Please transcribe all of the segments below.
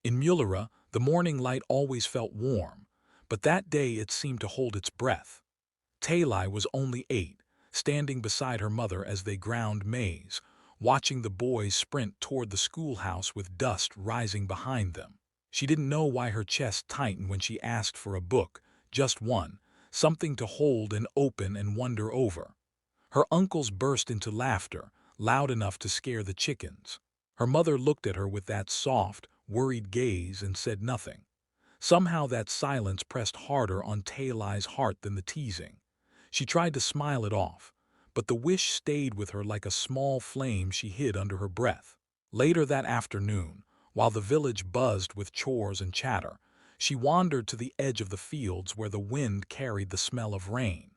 In Mulera, the morning light always felt warm, but that day it seemed to hold its breath. Tali was only 8, standing beside her mother as they ground maize, watching the boys sprint toward the schoolhouse with dust rising behind them. She didn't know why her chest tightened when she asked for a book, just one, something to hold and open and wonder over. Her uncles burst into laughter, loud enough to scare the chickens. Her mother looked at her with that soft, worried gaze and said nothing. Somehow that silence pressed harder on Tali's heart than the teasing. She tried to smile it off, but the wish stayed with her like a small flame she hid under her breath. Later that afternoon, while the village buzzed with chores and chatter, she wandered to the edge of the fields where the wind carried the smell of rain.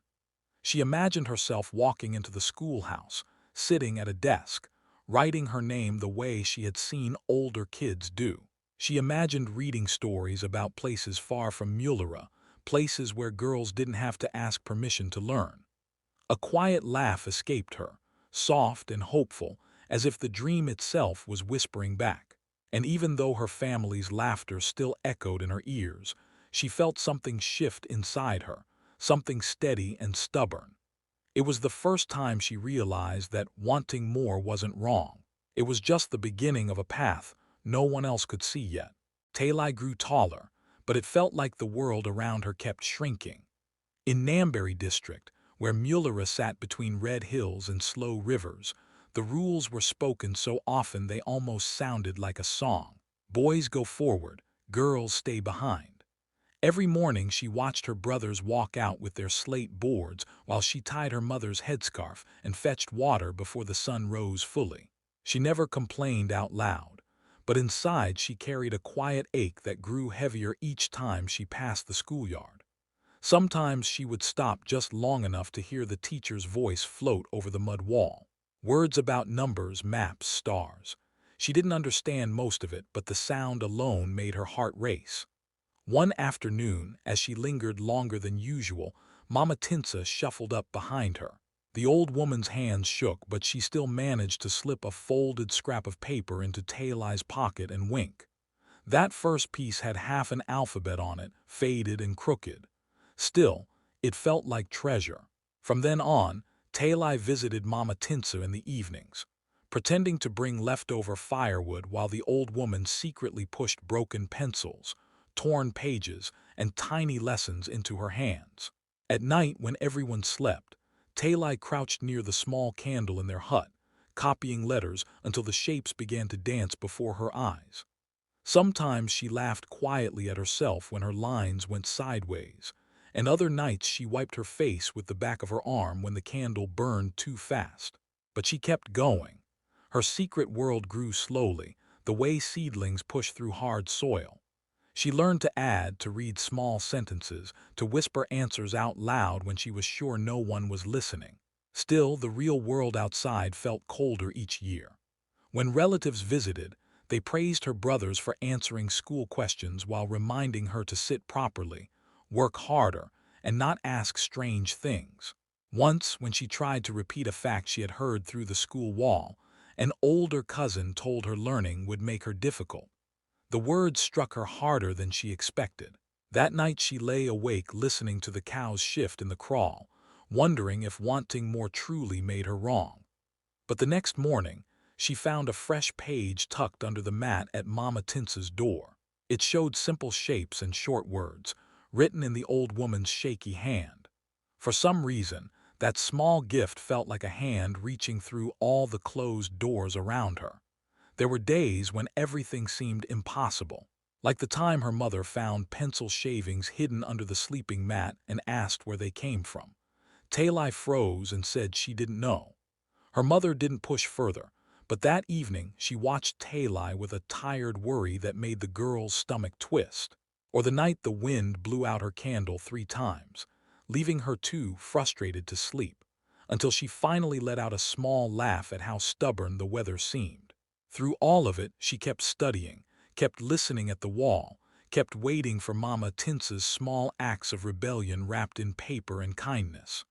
She imagined herself walking into the schoolhouse, sitting at a desk, writing her name the way she had seen older kids do. She imagined reading stories about places far from Mulera, places where girls didn't have to ask permission to learn. A quiet laugh escaped her, soft and hopeful, as if the dream itself was whispering back. And even though her family's laughter still echoed in her ears, she felt something shift inside her, something steady and stubborn. It was the first time she realized that wanting more wasn't wrong. It was just the beginning of a path no one else could see yet. Tali grew taller, but it felt like the world around her kept shrinking. In Nambury district, where Mulera sat between red hills and slow rivers, the rules were spoken so often they almost sounded like a song. Boys go forward, girls stay behind. Every morning she watched her brothers walk out with their slate boards while she tied her mother's headscarf and fetched water before the sun rose fully. She never complained out loud, but inside she carried a quiet ache that grew heavier each time she passed the schoolyard. Sometimes she would stop just long enough to hear the teacher's voice float over the mud wall. Words about numbers, maps, stars. She didn't understand most of it, but the sound alone made her heart race. One afternoon, as she lingered longer than usual, Mama Tinsa shuffled up behind her. The old woman's hands shook, but she still managed to slip a folded scrap of paper into Tali's pocket and wink. That first piece had half an alphabet on it, faded and crooked. Still, it felt like treasure. From then on, Tali visited Mama Tinsa in the evenings, pretending to bring leftover firewood while the old woman secretly pushed broken pencils, torn pages, and tiny lessons into her hands. At night, when everyone slept, Tali crouched near the small candle in their hut, copying letters until the shapes began to dance before her eyes. Sometimes she laughed quietly at herself when her lines went sideways, and other nights she wiped her face with the back of her arm when the candle burned too fast. But she kept going. Her secret world grew slowly, the way seedlings push through hard soil. She learned to add, to read small sentences, to whisper answers out loud when she was sure no one was listening. Still, the real world outside felt colder each year. When relatives visited, they praised her brothers for answering school questions while reminding her to sit properly, work harder, and not ask strange things. Once, when she tried to repeat a fact she had heard through the school wall, an older cousin told her learning would make her difficult. The words struck her harder than she expected. That night she lay awake listening to the cows shift in the kraal, wondering if wanting more truly made her wrong. But the next morning, she found a fresh page tucked under the mat at Mama Tinsa's door. It showed simple shapes and short words, written in the old woman's shaky hand. For some reason, that small gift felt like a hand reaching through all the closed doors around her. There were days when everything seemed impossible, like the time her mother found pencil shavings hidden under the sleeping mat and asked where they came from. Tali froze and said she didn't know. Her mother didn't push further, but that evening she watched Tali with a tired worry that made the girl's stomach twist. Or the night the wind blew out her candle 3 times, leaving her too frustrated to sleep, until she finally let out a small laugh at how stubborn the weather seemed. Through all of it, she kept studying, kept listening at the wall, kept waiting for Mama Tinsa's small acts of rebellion wrapped in paper and kindness.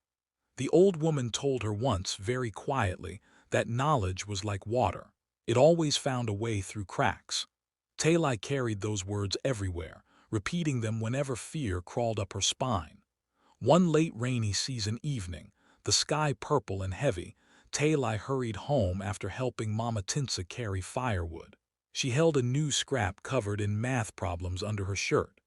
The old woman told her once, very quietly, that knowledge was like water. It always found a way through cracks. Tali carried those words everywhere, repeating them whenever fear crawled up her spine. One late rainy season evening, the sky purple and heavy, Tali hurried home after helping Mama Tinsa carry firewood. She held a new scrap covered in math problems under her shirt.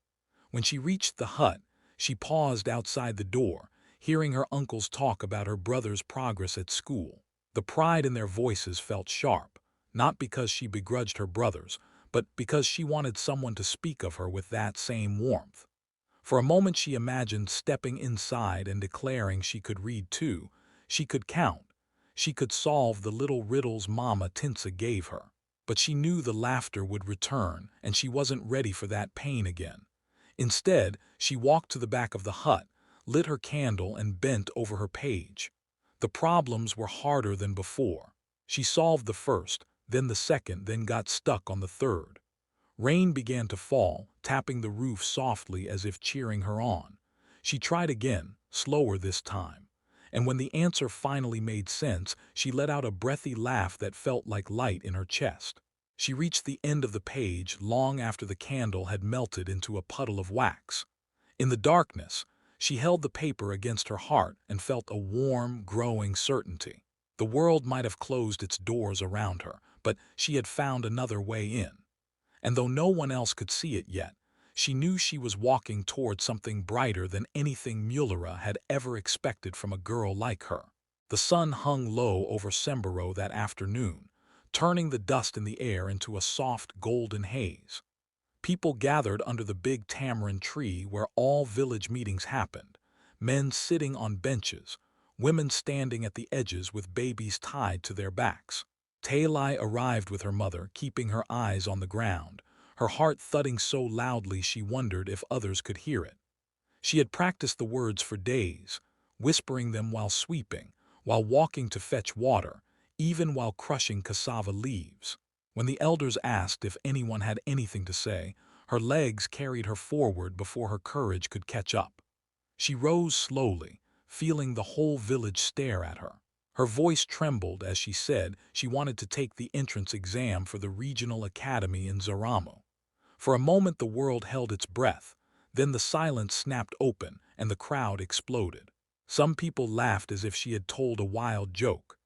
When she reached the hut, she paused outside the door, hearing her uncles talk about her brother's progress at school. The pride in their voices felt sharp, not because she begrudged her brothers, but because she wanted someone to speak of her with that same warmth. For a moment she imagined stepping inside and declaring she could read too, she could count, she could solve the little riddles Mama Tinsa gave her. But she knew the laughter would return, and she wasn't ready for that pain again. Instead, she walked to the back of the hut, lit her candle and bent over her page. The problems were harder than before. She solved the first, then the second, then got stuck on the third. Rain began to fall, tapping the roof softly as if cheering her on. She tried again, slower this time. And when the answer finally made sense, she let out a breathy laugh that felt like light in her chest. She reached the end of the page long after the candle had melted into a puddle of wax. In the darkness, she held the paper against her heart and felt a warm, growing certainty. The world might have closed its doors around her, but she had found another way in. And though no one else could see it yet, she knew she was walking toward something brighter than anything Mulera had ever expected from a girl like her. The sun hung low over Semboro that afternoon, turning the dust in the air into a soft golden haze. People gathered under the big tamarind tree where all village meetings happened, men sitting on benches, women standing at the edges with babies tied to their backs. Tali arrived with her mother, keeping her eyes on the ground, her heart thudding so loudly she wondered if others could hear it. She had practiced the words for days, whispering them while sweeping, while walking to fetch water, even while crushing cassava leaves. When the elders asked if anyone had anything to say, her legs carried her forward before her courage could catch up. She rose slowly, feeling the whole village stare at her. Her voice trembled as she said she wanted to take the entrance exam for the regional academy in Zaramo. For a moment the world held its breath, then the silence snapped open and the crowd exploded. Some people laughed as if she had told a wild joke.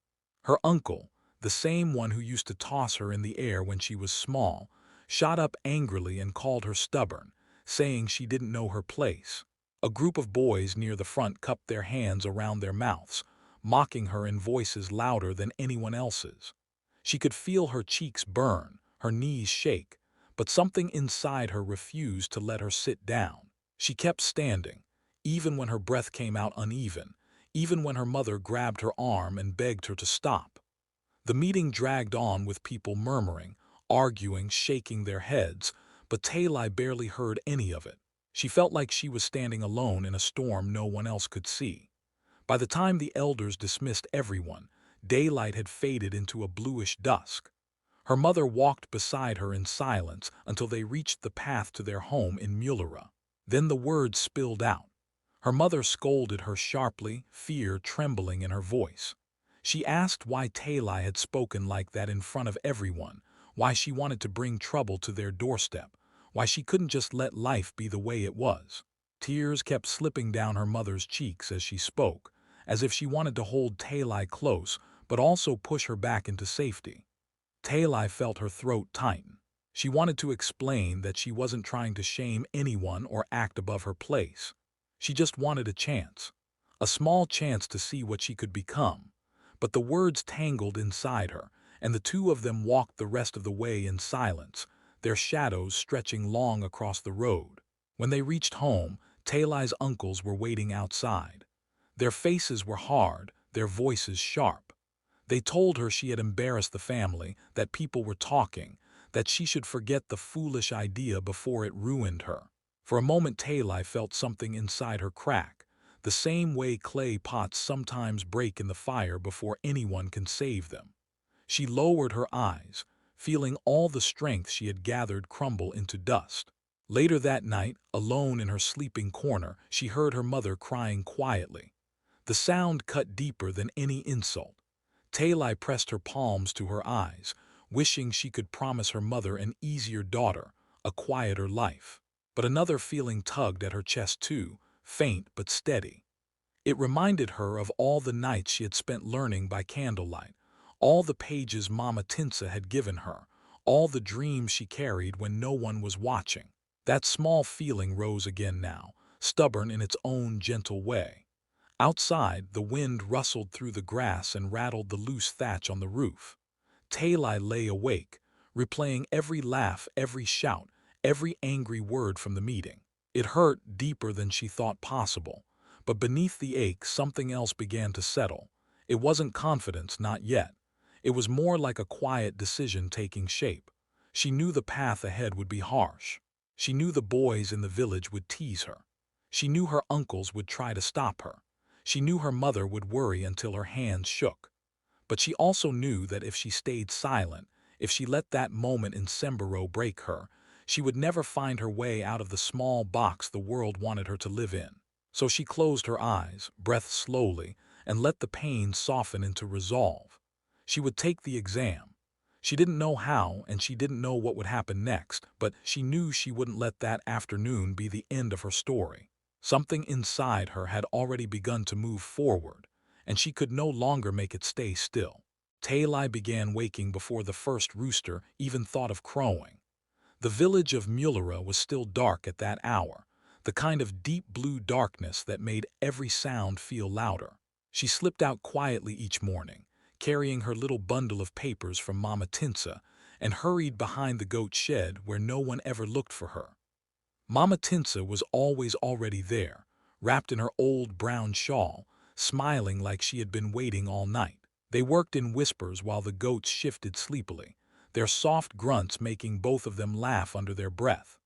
Her uncle, the same one who used to toss her in the air when she was small, shot up angrily and called her stubborn, saying she didn't know her place. A group of boys near the front cupped their hands around their mouths, mocking her in voices louder than anyone else's. She could feel her cheeks burn, her knees shake, but something inside her refused to let her sit down. She kept standing, even when her breath came out uneven, even when her mother grabbed her arm and begged her to stop. The meeting dragged on with people murmuring, arguing, shaking their heads, but Tali barely heard any of it. She felt like she was standing alone in a storm no one else could see. By the time the elders dismissed everyone, daylight had faded into a bluish dusk. Her mother walked beside her in silence until they reached the path to their home in Mulera. Then the words spilled out. Her mother scolded her sharply, fear trembling in her voice. She asked why Tali had spoken like that in front of everyone, why she wanted to bring trouble to their doorstep, why she couldn't just let life be the way it was. Tears kept slipping down her mother's cheeks as she spoke, as if she wanted to hold Tali close but also push her back into safety. Tali felt her throat tighten. She wanted to explain that she wasn't trying to shame anyone or act above her place. She just wanted a chance. A small chance to see what she could become. But the words tangled inside her, and the two of them walked the rest of the way in silence, their shadows stretching long across the road. When they reached home, Tali's uncles were waiting outside. Their faces were hard, their voices sharp. They told her she had embarrassed the family, that people were talking, that she should forget the foolish idea before it ruined her. For a moment Tali felt something inside her crack, the same way clay pots sometimes break in the fire before anyone can save them. She lowered her eyes, feeling all the strength she had gathered crumble into dust. Later that night, alone in her sleeping corner, she heard her mother crying quietly. The sound cut deeper than any insult. Tali pressed her palms to her eyes, wishing she could promise her mother an easier daughter, a quieter life. But another feeling tugged at her chest too, faint but steady. It reminded her of all the nights she had spent learning by candlelight, all the pages Mama Tinsa had given her, all the dreams she carried when no one was watching. That small feeling rose again now, stubborn in its own gentle way. Outside, the wind rustled through the grass and rattled the loose thatch on the roof. Tali lay awake, replaying every laugh, every shout, every angry word from the meeting. It hurt deeper than she thought possible, but beneath the ache something else began to settle. It wasn't confidence, not yet. It was more like a quiet decision taking shape. She knew the path ahead would be harsh. She knew the boys in the village would tease her. She knew her uncles would try to stop her. She knew her mother would worry until her hands shook. But she also knew that if she stayed silent, if she let that moment in Semboro break her, she would never find her way out of the small box the world wanted her to live in. So she closed her eyes, breathed slowly, and let the pain soften into resolve. She would take the exam. She didn't know how, and she didn't know what would happen next, but she knew she wouldn't let that afternoon be the end of her story. Something inside her had already begun to move forward, and she could no longer make it stay still. Tali began waking before the first rooster even thought of crowing. The village of Mulera was still dark at that hour, the kind of deep blue darkness that made every sound feel louder. She slipped out quietly each morning, carrying her little bundle of papers from Mama Tinsa, and hurried behind the goat shed where no one ever looked for her. Mama Tinsa was always already there, wrapped in her old brown shawl, smiling like she had been waiting all night. They worked in whispers while the goats shifted sleepily, their soft grunts making both of them laugh under their breath.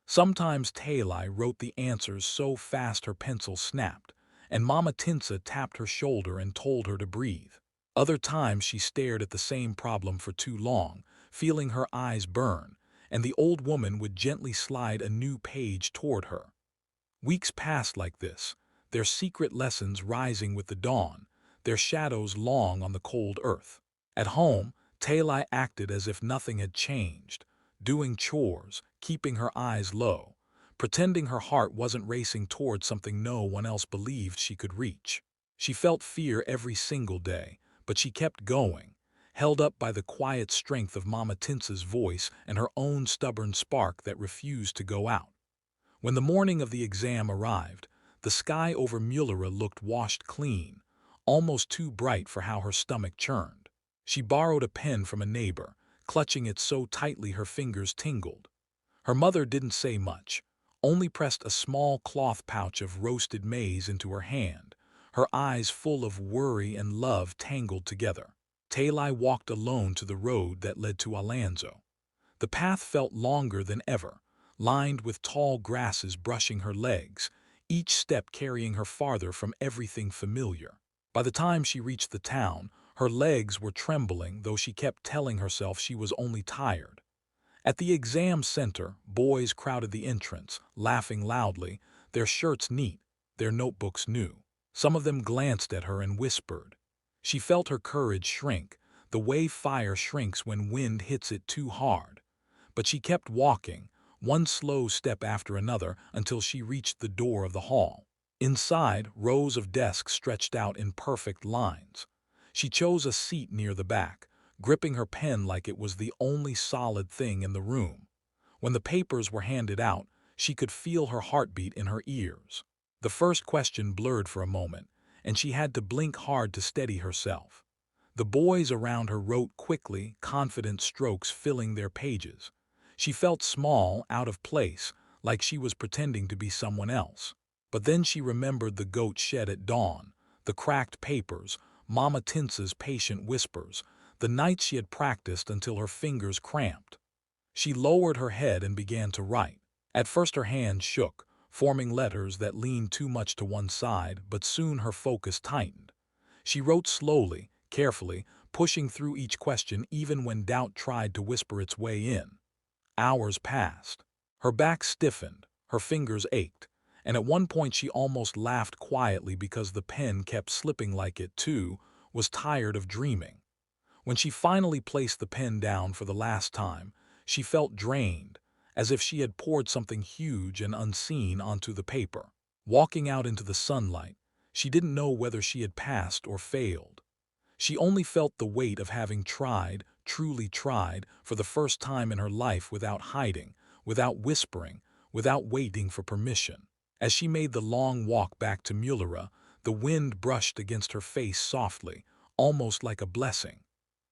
Sometimes Tali wrote the answers so fast her pencil snapped, and Mama Tinsa tapped her shoulder and told her to breathe. Other times she stared at the same problem for too long, feeling her eyes burn, and the old woman would gently slide a new page toward her. Weeks passed like this, their secret lessons rising with the dawn, their shadows long on the cold earth. At home, Tali acted as if nothing had changed, doing chores, keeping her eyes low, pretending her heart wasn't racing toward something no one else believed she could reach. She felt fear every single day, but she kept going, held up by the quiet strength of Mama Tinsa's voice and her own stubborn spark that refused to go out. When the morning of the exam arrived, the sky over Mulera looked washed clean, almost too bright for how her stomach churned. She borrowed a pen from a neighbor, clutching it so tightly her fingers tingled. Her mother didn't say much, only pressed a small cloth pouch of roasted maize into her hand, her eyes full of worry and love tangled together. Tali walked alone to the road that led to Alonso. The path felt longer than ever, lined with tall grasses brushing her legs, each step carrying her farther from everything familiar. By the time she reached the town, her legs were trembling, though she kept telling herself she was only tired. At the exam center, boys crowded the entrance, laughing loudly, their shirts neat, their notebooks new. Some of them glanced at her and whispered. She felt her courage shrink, the way fire shrinks when wind hits it too hard. But she kept walking, one slow step after another, until she reached the door of the hall. Inside, rows of desks stretched out in perfect lines. She chose a seat near the back, gripping her pen like it was the only solid thing in the room. When the papers were handed out, she could feel her heartbeat in her ears. The first question blurred for a moment, and she had to blink hard to steady herself. The boys around her wrote quickly, confident strokes filling their pages. She felt small, out of place, like she was pretending to be someone else. But then she remembered the goat shed at dawn, the cracked papers, Mama Tinsa's patient whispers, the nights she had practiced until her fingers cramped. She lowered her head and began to write. At first her hands shook, forming letters that leaned too much to one side, but soon her focus tightened. She wrote slowly, carefully, pushing through each question even when doubt tried to whisper its way in. Hours passed. Her back stiffened, her fingers ached, and at one point she almost laughed quietly because the pen kept slipping like it, too, was tired of dreaming. When she finally placed the pen down for the last time, she felt drained, as if she had poured something huge and unseen onto the paper. Walking out into the sunlight, she didn't know whether she had passed or failed. She only felt the weight of having tried, truly tried, for the first time in her life without hiding, without whispering, without waiting for permission. As she made the long walk back to Mulera, the wind brushed against her face softly, almost like a blessing.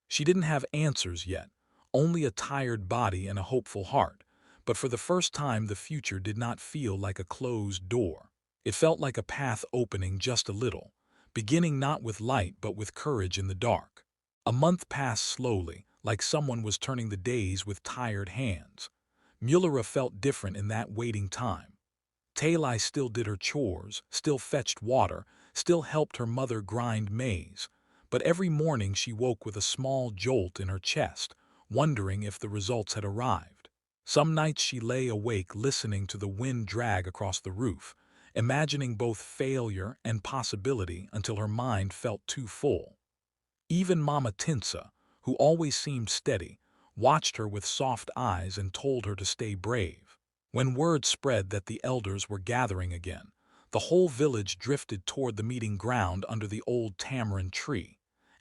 She didn't have answers yet, only a tired body and a hopeful heart, but for the first time the future did not feel like a closed door. It felt like a path opening just a little, beginning not with light but with courage in the dark. A month passed slowly, like someone was turning the days with tired hands. Mulera felt different in that waiting time. Tali still did her chores, still fetched water, still helped her mother grind maize, but every morning she woke with a small jolt in her chest, wondering if the results had arrived. Some nights she lay awake listening to the wind drag across the roof, imagining both failure and possibility until her mind felt too full. Even Mama Tinsa, who always seemed steady, watched her with soft eyes and told her to stay brave. When word spread that the elders were gathering again, the whole village drifted toward the meeting ground under the old tamarind tree,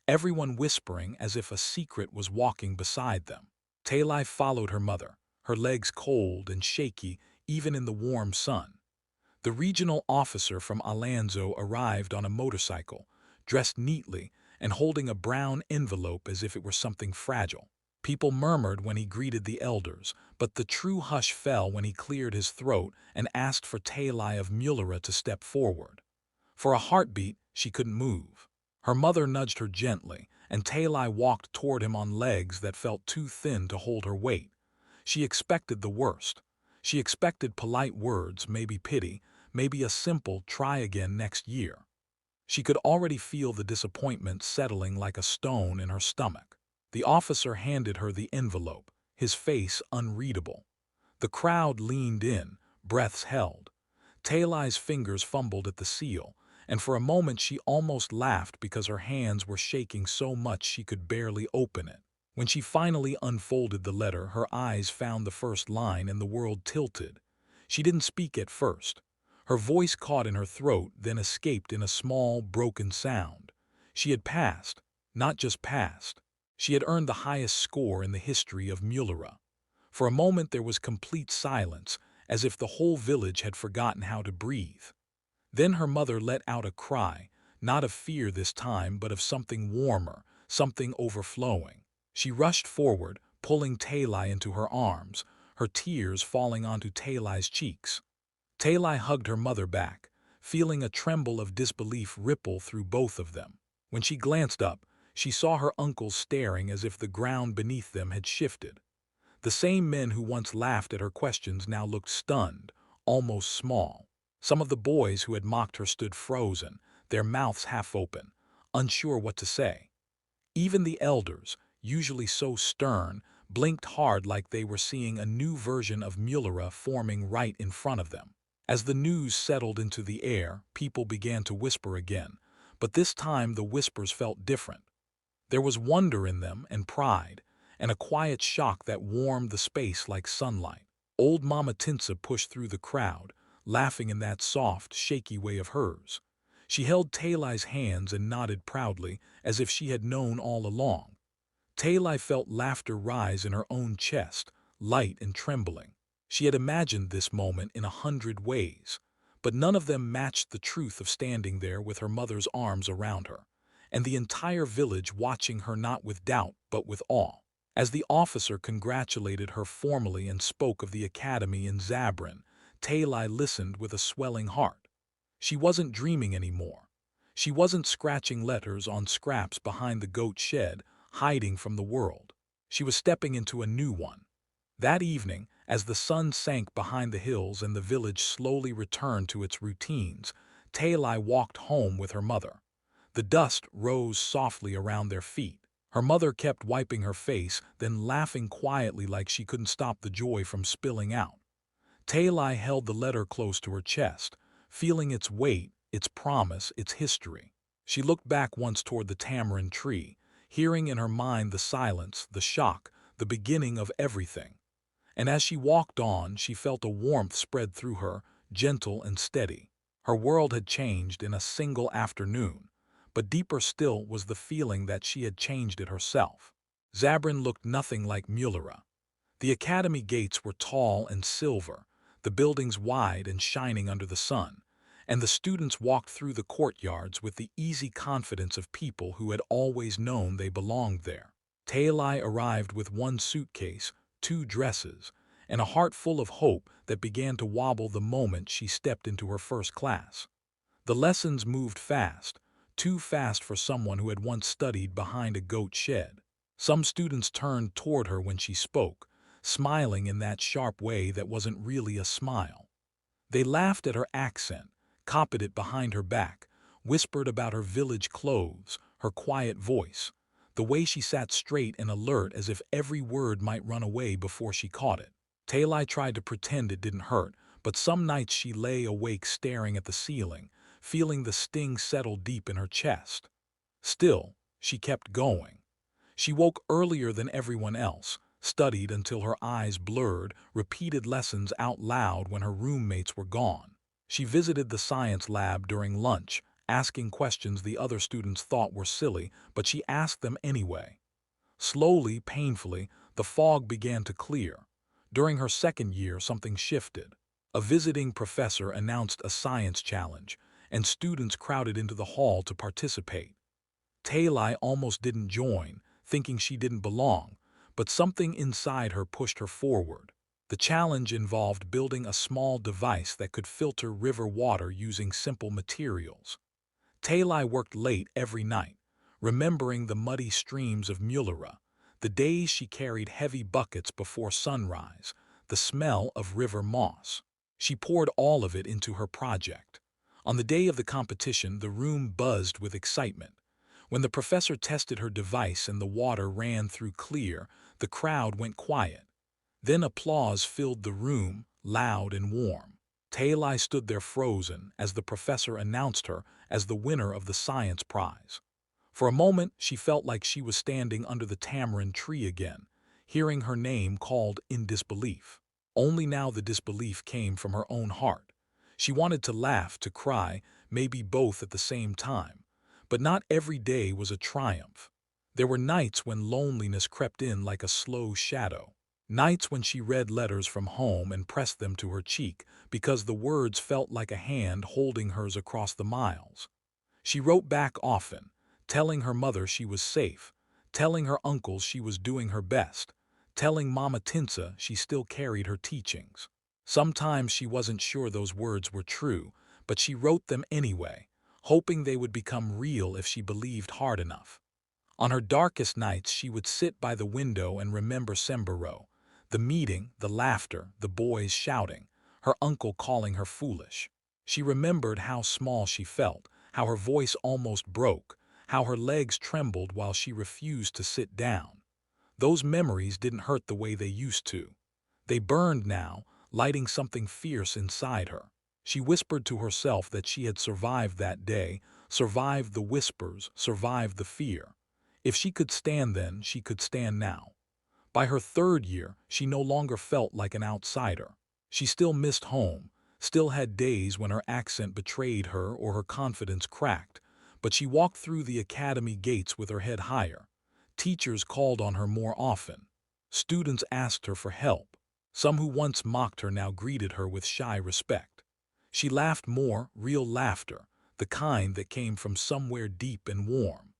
everyone whispering as if a secret was walking beside them. Tali followed her mother, her legs cold and shaky even in the warm sun. The regional officer from Alanzo arrived on a motorcycle, dressed neatly and holding a brown envelope as if it were something fragile. People murmured when he greeted the elders, but the true hush fell when he cleared his throat and asked for Tali of Mulera to step forward. For a heartbeat, she couldn't move. Her mother nudged her gently, and Tali walked toward him on legs that felt too thin to hold her weight. She expected the worst. She expected polite words, maybe pity, maybe a simple "try again next year." She could already feel the disappointment settling like a stone in her stomach. The officer handed her the envelope, his face unreadable. The crowd leaned in, breaths held. Tali's fingers fumbled at the seal, and for a moment she almost laughed because her hands were shaking so much she could barely open it. When she finally unfolded the letter, her eyes found the first line and the world tilted. She didn't speak at first. Her voice caught in her throat, then escaped in a small, broken sound. She had passed, not just passed. She had earned the highest score in the history of Mulera. For a moment there was complete silence, as if the whole village had forgotten how to breathe. Then her mother let out a cry, not of fear this time, but of something warmer, something overflowing. She rushed forward, pulling Tali into her arms, her tears falling onto Tali's cheeks. Tali hugged her mother back, feeling a tremble of disbelief ripple through both of them. When she glanced up, she saw her uncles staring as if the ground beneath them had shifted. The same men who once laughed at her questions now looked stunned, almost small. Some of the boys who had mocked her stood frozen, their mouths half open, unsure what to say. Even the elders, usually so stern, blinked hard like they were seeing a new version of Mulera forming right in front of them. As the news settled into the air, people began to whisper again, but this time the whispers felt different. There was wonder in them and pride, and a quiet shock that warmed the space like sunlight. Old Mama Tinsa pushed through the crowd, laughing in that soft, shaky way of hers. She held Tali's hands and nodded proudly, as if she had known all along. Tali felt laughter rise in her own chest, light and trembling. She had imagined this moment in 100 ways, but none of them matched the truth of standing there with her mother's arms around her, and the entire village watching her not with doubt but with awe. As the officer congratulated her formally and spoke of the academy in Zabrin, Tali listened with a swelling heart. She wasn't dreaming anymore. She wasn't scratching letters on scraps behind the goat shed, hiding from the world. She was stepping into a new one. That evening, as the sun sank behind the hills and the village slowly returned to its routines, Tali walked home with her mother. The dust rose softly around their feet. Her mother kept wiping her face, then laughing quietly like she couldn't stop the joy from spilling out. Tali held the letter close to her chest, feeling its weight, its promise, its history. She looked back once toward the tamarind tree, hearing in her mind the silence, the shock, the beginning of everything. And as she walked on, she felt a warmth spread through her, gentle and steady. Her world had changed in a single afternoon, but deeper still was the feeling that she had changed it herself. Zabrin looked nothing like Mulera. The academy gates were tall and silver, the buildings wide and shining under the sun, and the students walked through the courtyards with the easy confidence of people who had always known they belonged there. Tali arrived with one suitcase, two dresses, and a heart full of hope that began to wobble the moment she stepped into her first class. The lessons moved fast, too fast for someone who had once studied behind a goat shed. Some students turned toward her when she spoke, smiling in that sharp way that wasn't really a smile. They laughed at her accent, copied it behind her back, whispered about her village clothes, her quiet voice, the way she sat straight and alert as if every word might run away before she caught it. Tali tried to pretend it didn't hurt, but some nights she lay awake staring at the ceiling, feeling the sting settle deep in her chest. Still, she kept going. She woke earlier than everyone else, studied until her eyes blurred, repeated lessons out loud when her roommates were gone. She visited the science lab during lunch, asking questions the other students thought were silly, but she asked them anyway. Slowly, painfully, the fog began to clear. During her second year, something shifted. A visiting professor announced a science challenge, and students crowded into the hall to participate. Tali almost didn't join, thinking she didn't belong, but something inside her pushed her forward. The challenge involved building a small device that could filter river water using simple materials. Tali worked late every night, remembering the muddy streams of Mulera, the days she carried heavy buckets before sunrise, the smell of river moss. She poured all of it into her project. On the day of the competition, the room buzzed with excitement. When the professor tested her device and the water ran through clear, the crowd went quiet. Then applause filled the room, loud and warm. Tali stood there frozen as the professor announced her as the winner of the science prize. For a moment, she felt like she was standing under the tamarind tree again, hearing her name called in disbelief. Only now the disbelief came from her own heart. She wanted to laugh, to cry, maybe both at the same time. But not every day was a triumph. There were nights when loneliness crept in like a slow shadow. Nights when she read letters from home and pressed them to her cheek because the words felt like a hand holding hers across the miles. She wrote back often, telling her mother she was safe, telling her uncles she was doing her best, telling Mama Tinsa she still carried her teachings. Sometimes she wasn't sure those words were true, but she wrote them anyway, hoping they would become real if she believed hard enough. On her darkest nights, she would sit by the window and remember Sembero, the meeting, the laughter, the boys shouting, her uncle calling her foolish. She remembered how small she felt, how her voice almost broke, how her legs trembled while she refused to sit down. Those memories didn't hurt the way they used to. They burned now, lighting something fierce inside her. She whispered to herself that she had survived that day, survived the whispers, survived the fear. If she could stand then, she could stand now. By her third year, she no longer felt like an outsider. She still missed home, still had days when her accent betrayed her or her confidence cracked, but she walked through the academy gates with her head higher. Teachers called on her more often. Students asked her for help. Some who once mocked her now greeted her with shy respect. She laughed more, real laughter, the kind that came from somewhere deep and warm.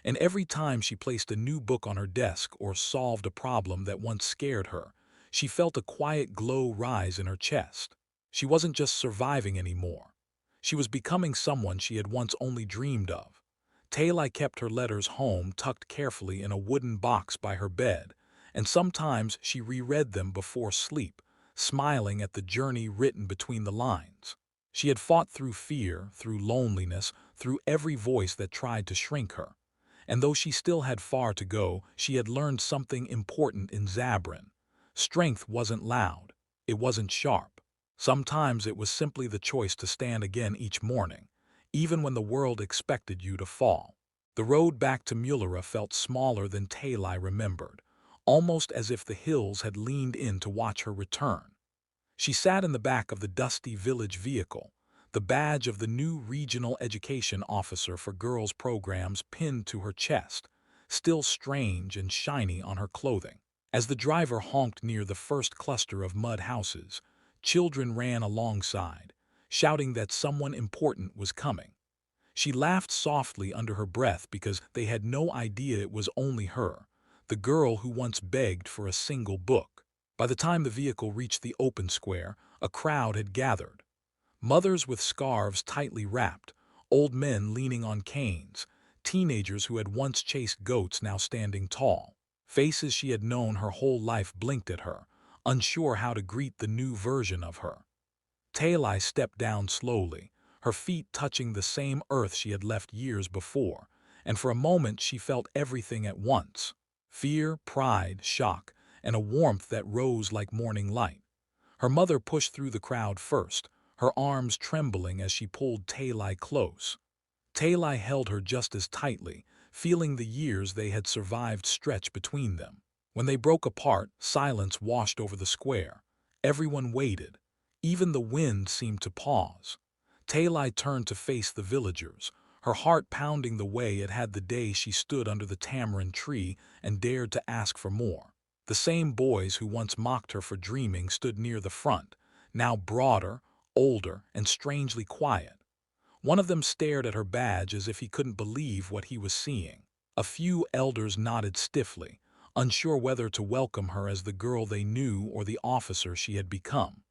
And every time she placed a new book on her desk or solved a problem that once scared her, she felt a quiet glow rise in her chest. She wasn't just surviving anymore. She was becoming someone she had once only dreamed of. Tali kept her letters home tucked carefully in a wooden box by her bed, and sometimes she reread them before sleep, smiling at the journey written between the lines. She had fought through fear, through loneliness, through every voice that tried to shrink her. And though she still had far to go, she had learned something important in Zabrin. Strength wasn't loud. It wasn't sharp. Sometimes it was simply the choice to stand again each morning, even when the world expected you to fall. The road back to Mulera felt smaller than Tali remembered, almost as if the hills had leaned in to watch her return. She sat in the back of the dusty village vehicle, the badge of the new regional education officer for girls' programs pinned to her chest, still strange and shiny on her clothing. As the driver honked near the first cluster of mud houses, children ran alongside, shouting that someone important was coming. She laughed softly under her breath because they had no idea it was only her, the girl who once begged for a single book. By the time the vehicle reached the open square, a crowd had gathered. Mothers with scarves tightly wrapped, old men leaning on canes, teenagers who had once chased goats now standing tall. Faces she had known her whole life blinked at her, unsure how to greet the new version of her. Tali stepped down slowly, her feet touching the same earth she had left years before, and for a moment she felt everything at once: fear, pride, shock, and a warmth that rose like morning light. Her mother pushed through the crowd first, her arms trembling as she pulled Tali close. Tali held her just as tightly, feeling the years they had survived stretch between them. When they broke apart, silence washed over the square. Everyone waited. Even the wind seemed to pause. Tali turned to face the villagers, her heart pounding the way it had the day she stood under the tamarind tree and dared to ask for more. The same boys who once mocked her for dreaming stood near the front, now broader, older, and strangely quiet. One of them stared at her badge as if he couldn't believe what he was seeing. A few elders nodded stiffly, unsure whether to welcome her as the girl they knew or the officer she had become.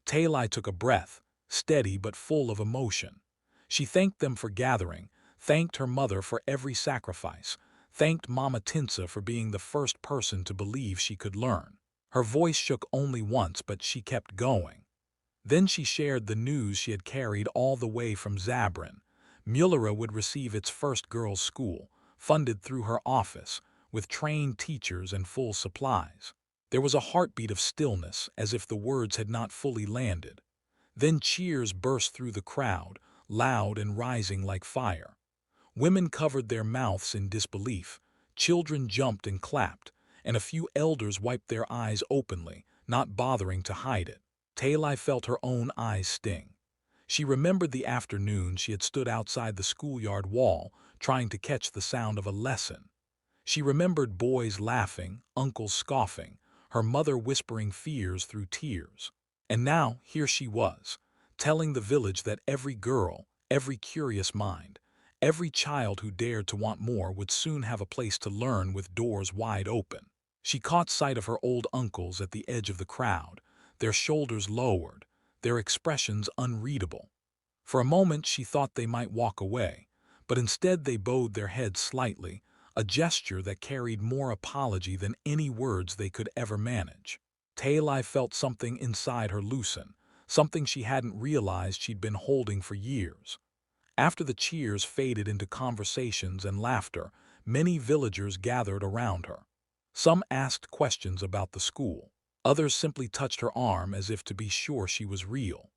Tali took a breath, steady but full of emotion. She thanked them for gathering, thanked her mother for every sacrifice, thanked Mama Tinsa for being the first person to believe she could learn. Her voice shook only once, but she kept going. Then she shared the news she had carried all the way from Zabrin. Mulera would receive its first girls' school, funded through her office, with trained teachers and full supplies. There was a heartbeat of stillness, as if the words had not fully landed. Then cheers burst through the crowd, loud and rising like fire. Women covered their mouths in disbelief, children jumped and clapped, and a few elders wiped their eyes openly, not bothering to hide it. Tali felt her own eyes sting. She remembered the afternoon she had stood outside the schoolyard wall, trying to catch the sound of a lesson. She remembered boys laughing, uncles scoffing, her mother whispering fears through tears. And now, here she was, telling the village that every girl, every curious mind, every child who dared to want more would soon have a place to learn with doors wide open. She caught sight of her old uncles at the edge of the crowd, their shoulders lowered, their expressions unreadable. For a moment she thought they might walk away, but instead they bowed their heads slightly, a gesture that carried more apology than any words they could ever manage. Tali felt something inside her loosen, something she hadn't realized she'd been holding for years. After the cheers faded into conversations and laughter, many villagers gathered around her. Some asked questions about the school. Others simply touched her arm as if to be sure she was real.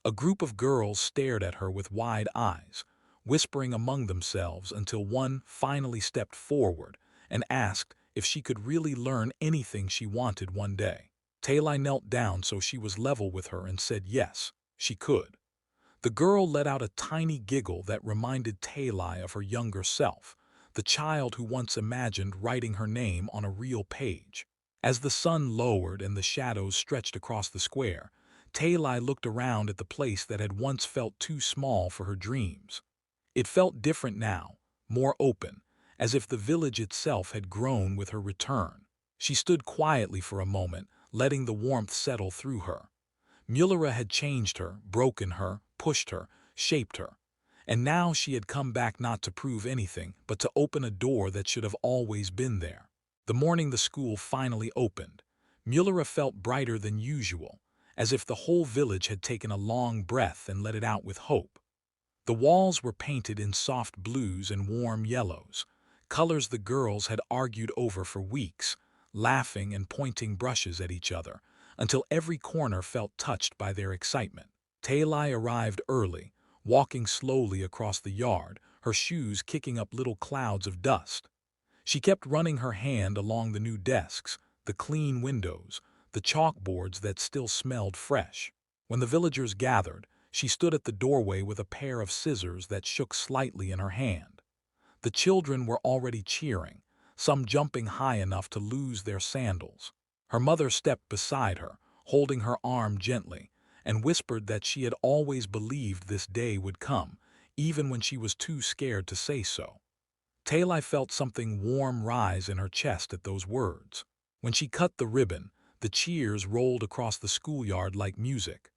A group of girls stared at her with wide eyes, whispering among themselves until one finally stepped forward and asked if she could really learn anything she wanted one day. Tali knelt down so she was level with her and said yes, she could. The girl let out a tiny giggle that reminded Tali of her younger self, the child who once imagined writing her name on a real page. As the sun lowered and the shadows stretched across the square, Tali looked around at the place that had once felt too small for her dreams. It felt different now, more open, as if the village itself had grown with her return. She stood quietly for a moment, letting the warmth settle through her. Mulera had changed her, broken her, pushed her, shaped her. And now she had come back not to prove anything, but to open a door that should have always been there. The morning the school finally opened, Mulera felt brighter than usual, as if the whole village had taken a long breath and let it out with hope. The walls were painted in soft blues and warm yellows, colors the girls had argued over for weeks, laughing and pointing brushes at each other, until every corner felt touched by their excitement. Tali arrived early, walking slowly across the yard, her shoes kicking up little clouds of dust. She kept running her hand along the new desks, the clean windows, the chalkboards that still smelled fresh. When the villagers gathered, she stood at the doorway with a pair of scissors that shook slightly in her hand. The children were already cheering, some jumping high enough to lose their sandals. Her mother stepped beside her, holding her arm gently, and whispered that she had always believed this day would come, even when she was too scared to say so. Tali felt something warm rise in her chest at those words. When she cut the ribbon, the cheers rolled across the schoolyard like music.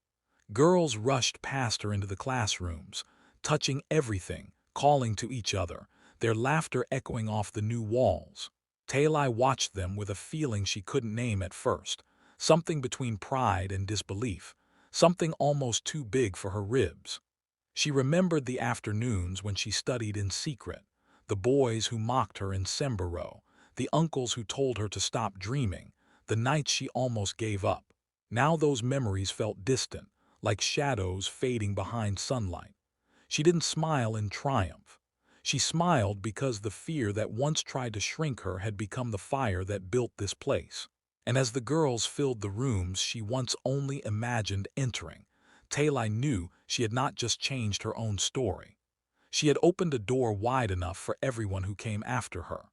Girls rushed past her into the classrooms, touching everything, calling to each other, their laughter echoing off the new walls. Tali watched them with a feeling she couldn't name at first, something between pride and disbelief, something almost too big for her ribs. She remembered the afternoons when she studied in secret, the boys who mocked her in Semboro, the uncles who told her to stop dreaming, the nights she almost gave up. Now those memories felt distant, like shadows fading behind sunlight. She didn't smile in triumph. She smiled because the fear that once tried to shrink her had become the fire that built this place. And as the girls filled the rooms she once only imagined entering, Tali knew she had not just changed her own story. She had opened a door wide enough for everyone who came after her.